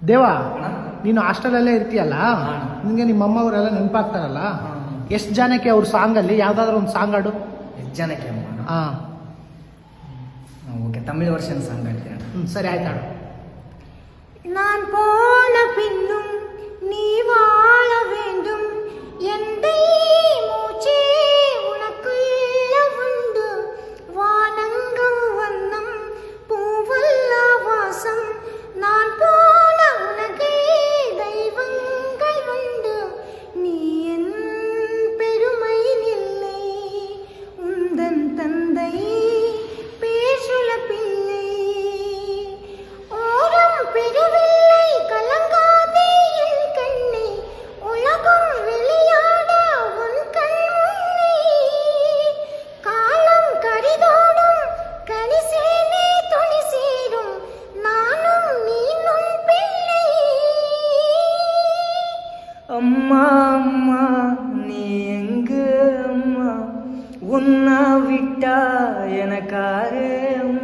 ದೇವ, ನೀನು ಹಾಸ್ಟೆಲಲ್ಲೇ ಇರ್ತೀಯಲ್ಲ, ನಿಮಗೆ ನಿಮ್ಮ ಅಮ್ಮ ಅವರೆಲ್ಲ ನೆನಪಾಗ್ತಾರಲ್ಲ, ಎಷ್ಟು ಜನಕ್ಕೆ ಅವ್ರ ಸಾಂಗಲ್ಲಿ ಯಾವ್ದಾದ್ರು ಒಂದು ಸಾಂಗ್ ಆಡು. ಎಷ್ಟು ಜನಕ್ಕೆ ಅಮ್ಮ? ಹಾಂ, ஓகே, தமிழ் வருஷன் சாங் ஆடுறேன். சரி, ஆயிட்டாடு. நான் போன பின்னும் நீ வாழ வேண்டும், எந்த மூச்சே உனக்குள்ள உண்டு, வானங்கம் வண்ணம் பூவல்ல வாசம், நான் போன உலகே தெய்வங்கள் உண்டு, நீ என் பெருமை இல்லை, உந்தன் தந்தை பேசுல பிள்ளை, ஓரம் பெருவில்லை கலங்காதே என் கண்ணே, உலகம் விளையாட உன் கண் முன்னே, காலம் கரிதோடும் கனிசேனே துணி சேரும், நானும் நீனும் பிள்ளை. அம்மா அம்மா நீ எங்க அம்மா, உன்னை விட்டா எனக்காரே அம்மா.